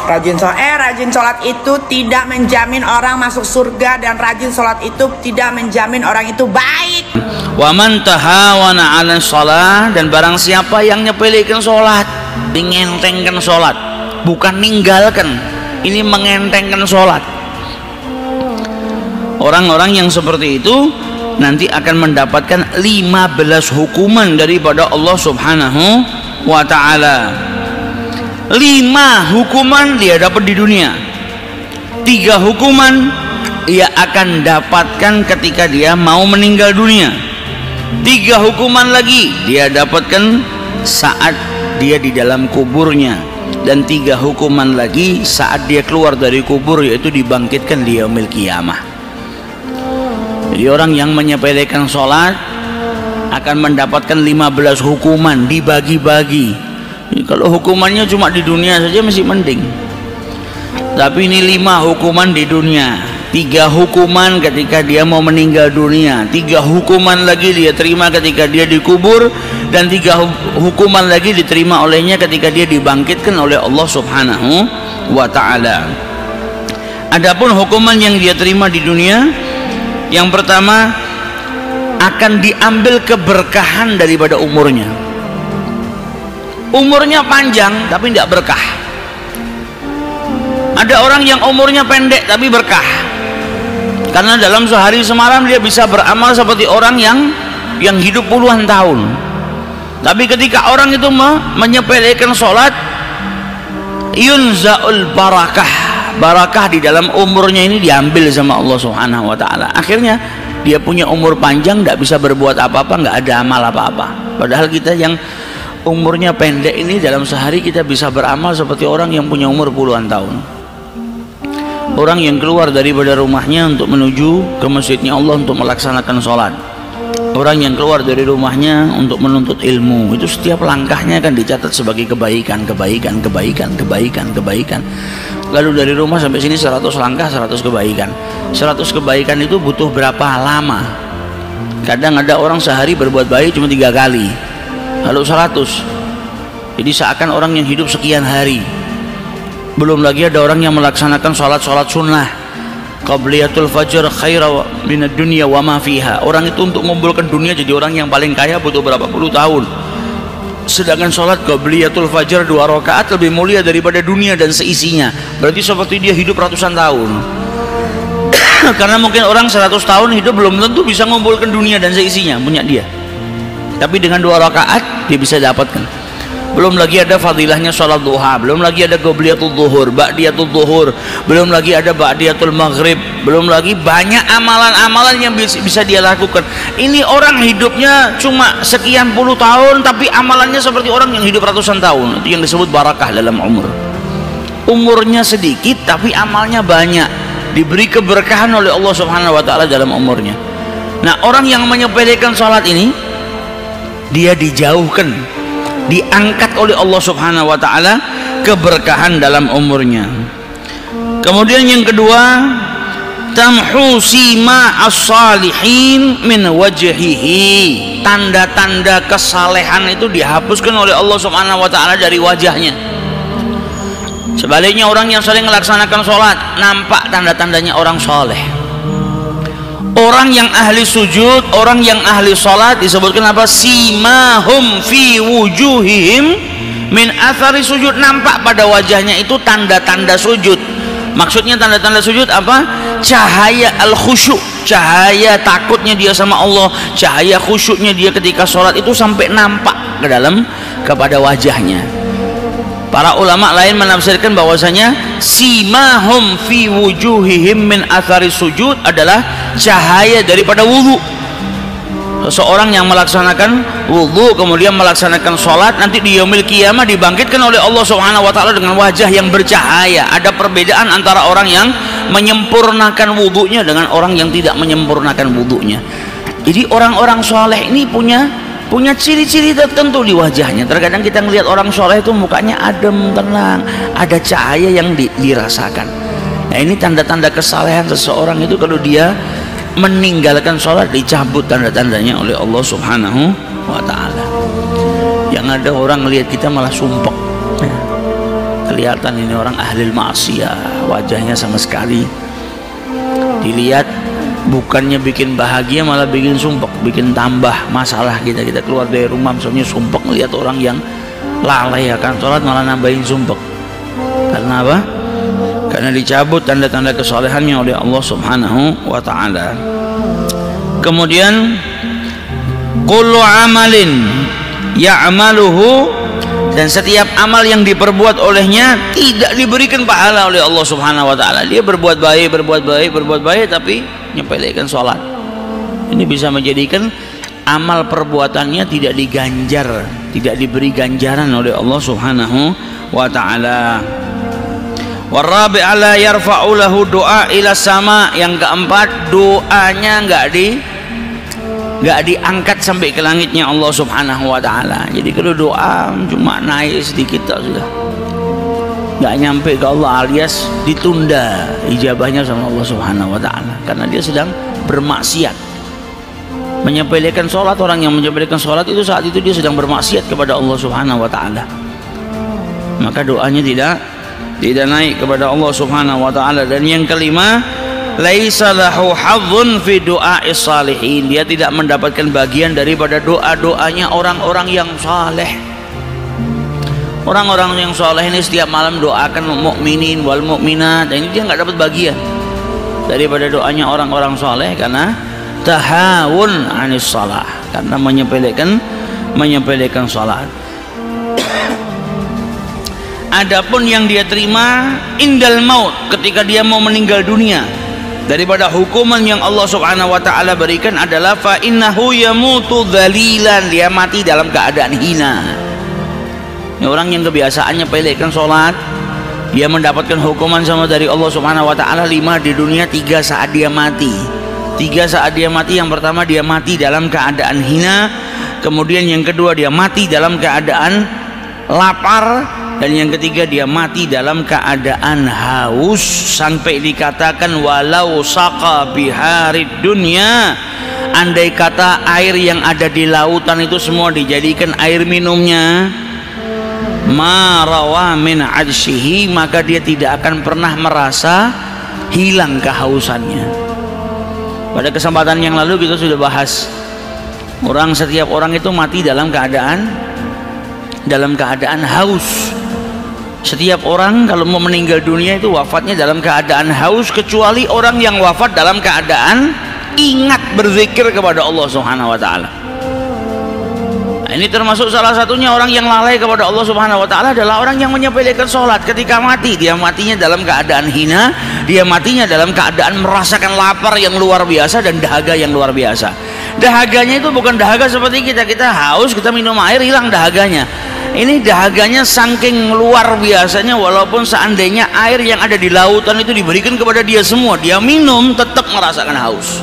Rajin sholat itu tidak menjamin orang masuk surga, dan rajin sholat itu tidak menjamin orang itu baik. Wa man tahawana 'ala shalah, dan barang siapa yang nyepelekan sholat, mengentengkan sholat, bukan ninggalkan, ini mengentengkan sholat. Orang-orang yang seperti itu nanti akan mendapatkan 15 hukuman daripada Allah Subhanahu wa ta'ala. 5 hukuman dia dapat di dunia, 3 hukuman ia akan dapatkan ketika dia mau meninggal dunia, 3 hukuman lagi dia dapatkan saat dia di dalam kuburnya, dan 3 hukuman lagi saat dia keluar dari kubur, yaitu dibangkitkan di yaumil qiyamah. Jadi orang yang menyepelekan sholat akan mendapatkan 15 hukuman, dibagi-bagi. Kalau hukumannya cuma di dunia saja masih mending, tapi ini 5 hukuman di dunia, 3 hukuman ketika dia mau meninggal dunia, 3 hukuman lagi dia terima ketika dia dikubur, dan 3 hukuman lagi diterima olehnya ketika dia dibangkitkan oleh Allah Subhanahu wa ta'ala. Adapun hukuman yang dia terima di dunia, yang pertama akan diambil keberkahan daripada umurnya. Umurnya panjang tapi tidak berkah. Ada orang yang umurnya pendek tapi berkah, karena dalam sehari semalam dia bisa beramal seperti orang yang hidup puluhan tahun. Tapi ketika orang itu menyepelekan sholat, yunzaul barakah di dalam umurnya ini diambil sama Allah Subhanahu wa ta'ala. Akhirnya dia punya umur panjang, tidak bisa berbuat apa-apa, nggak ada amal apa-apa. Padahal kita yang umurnya pendek ini dalam sehari kita bisa beramal seperti orang yang punya umur puluhan tahun. Orang yang keluar daripada rumahnya untuk menuju ke masjidnya Allah untuk melaksanakan sholat, orang yang keluar dari rumahnya untuk menuntut ilmu, itu setiap langkahnya akan dicatat sebagai kebaikan. Lalu dari rumah sampai sini 100 langkah, 100 kebaikan. 100 kebaikan itu butuh berapa lama? Kadang ada orang sehari berbuat baik cuma 3 kali, lalu 100. Jadi seakan orang yang hidup sekian hari. Belum lagi ada orang yang melaksanakan sholat sunnah, qabliyatul fajr khaira minad dunya wa ma fiha. Orang itu untuk mengumpulkan dunia jadi orang yang paling kaya butuh berapa puluh tahun. Sedangkan sholat qabliyatul fajr 2 rakaat lebih mulia daripada dunia dan seisinya. Berarti seperti dia hidup ratusan tahun. Karena mungkin orang 100 tahun hidup belum tentu bisa mengumpulkan dunia dan seisinya punya dia, tapi dengan 2 rakaat dia bisa dapatkan. Belum lagi ada fadilahnya sholat duha, belum lagi ada qobliyatul zuhur, ba'diyatul zuhur, belum lagi ada ba'diyatul maghrib, belum lagi banyak amalan-amalan yang bisa dia lakukan. Ini orang hidupnya cuma sekian puluh tahun tapi amalannya seperti orang yang hidup ratusan tahun. Itu yang disebut barakah dalam umur. Umurnya sedikit tapi amalnya banyak, diberi keberkahan oleh Allah Subhanahu wa ta'ala dalam umurnya. Nah, orang yang menyepelekan sholat ini, dia dijauhkan, diangkat oleh Allah Subhanahu wa ta'ala keberkahan dalam umurnya. Kemudian yang kedua, tamhu sima as-salihin min wajhihi. Tanda-tanda kesalehan itu dihapuskan oleh Allah Subhanahu wa ta'ala dari wajahnya. Sebaliknya orang yang sering melaksanakan sholat nampak tanda-tandanya orang soleh. Orang yang ahli sujud, orang yang ahli sholat disebutkan apa? Simahum fi wujuhihim min athari sujud. Nampak pada wajahnya itu tanda-tanda sujud. Maksudnya tanda-tanda sujud apa? Cahaya al-khusyuk, cahaya takutnya dia sama Allah, cahaya khusyuknya dia ketika sholat itu sampai nampak kepada wajahnya. Para ulama lain menafsirkan bahwasanya simahum fi wujuhihim min athari sujud adalah cahaya daripada wudhu. Seseorang yang melaksanakan wudhu kemudian melaksanakan sholat, nanti di yaumil qiyamah dibangkitkan oleh Allah Subhanahu wa ta'ala dengan wajah yang bercahaya. Ada perbedaan antara orang yang menyempurnakan wudhunya dengan orang yang tidak menyempurnakan wudhunya. Jadi orang-orang soleh ini punya ciri-ciri tertentu di wajahnya. Terkadang kita melihat orang soleh itu mukanya adem, tenang, ada cahaya yang dirasakan. Nah, ini tanda-tanda kesalehan seseorang itu kalau dia meninggalkan sholat dicabut tanda-tandanya oleh Allah Subhanahu wa ta'ala. Yang ada orang melihat kita malah sumpek, kelihatan ini orang ahli maksiat, wajahnya sama sekali dilihat bukannya bikin bahagia malah bikin sumpek, bikin tambah masalah. Kita keluar dari rumah misalnya sumpek, melihat orang yang lalai akan sholat malah nambahin sumpek. Karena apa? Karena dicabut tanda-tanda kesolehannya oleh Allah Subhanahu wa ta'ala. Kemudian kullu amalin ya'maluhu, dan setiap amal yang diperbuat olehnya tidak diberikan pahala oleh Allah Subhanahu wa ta'ala. Dia berbuat baik tapi menyepelekan sholat. Ini bisa menjadikan amal perbuatannya tidak diganjar, tidak diberi ganjaran oleh Allah Subhanahu wa ta'ala. Warabi ala yarfa'u lahu doa ila sama. Yang keempat, doanya nggak diangkat sampai ke langitnya Allah Subhanahu wa ta'ala. Jadi kalau doa cuma naik sedikit tak sudah, nggak nyampe ke Allah, alias ditunda ijabahnya sama Allah Subhanahu wa ta'ala, karena dia sedang bermaksiat, menyepelekan sholat. Orang yang menyepelekan sholat itu saat itu dia sedang bermaksiat kepada Allah Subhanahu wa ta'ala, maka doanya tidak naik kepada Allah Subhanahu wa ta'ala. Dan yang kelima, laisa lahu hadzun fi du'a'is salihin, dia tidak mendapatkan bagian daripada doa-doanya orang-orang yang saleh. Orang-orang yang saleh ini setiap malam doakan mukminin wal mukminat, dan ini dia nggak dapat bagian daripada doanya orang-orang saleh karena tahawun anis shalah, karena menyepelekan salat. Adapun yang dia terima indal maut, ketika dia mau meninggal dunia, daripada hukuman yang Allah Subhanahu wa ta'ala berikan adalah fa innahu yamutu dzalilan, dia mati dalam keadaan hina. Ini orang yang kebiasaannya pelekkan sholat, dia mendapatkan hukuman sama dari Allah Subhanahu wa ta'ala 5 di dunia, 3 saat dia mati. 3 saat dia mati, yang pertama dia mati dalam keadaan hina, kemudian yang kedua dia mati dalam keadaan lapar, dan yang ketiga dia mati dalam keadaan haus, sampai dikatakan walau saqa biharid dunya, andai kata air yang ada di lautan itu semua dijadikan air minumnya, ma rawa min adshihi, maka dia tidak akan pernah merasa hilang kehausannya. Pada kesempatan yang lalu kita sudah bahas, setiap orang itu mati dalam keadaan haus. Setiap orang kalau mau meninggal dunia itu wafatnya dalam keadaan haus, kecuali orang yang wafat dalam keadaan ingat berzikir kepada Allah Subhanahu wa ta'ala. Nah, ini termasuk salah satunya orang yang lalai kepada Allah Subhanahu wa ta'ala adalah orang yang menyepelekan sholat. Ketika mati, dia matinya dalam keadaan hina, dia matinya dalam keadaan merasakan lapar yang luar biasa dan dahaga yang luar biasa. Dahaganya itu bukan dahaga seperti kita haus, kita minum air hilang dahaganya. Ini dahaganya saking luar biasanya, walaupun seandainya air yang ada di lautan itu diberikan kepada dia semua, dia minum tetap merasakan haus.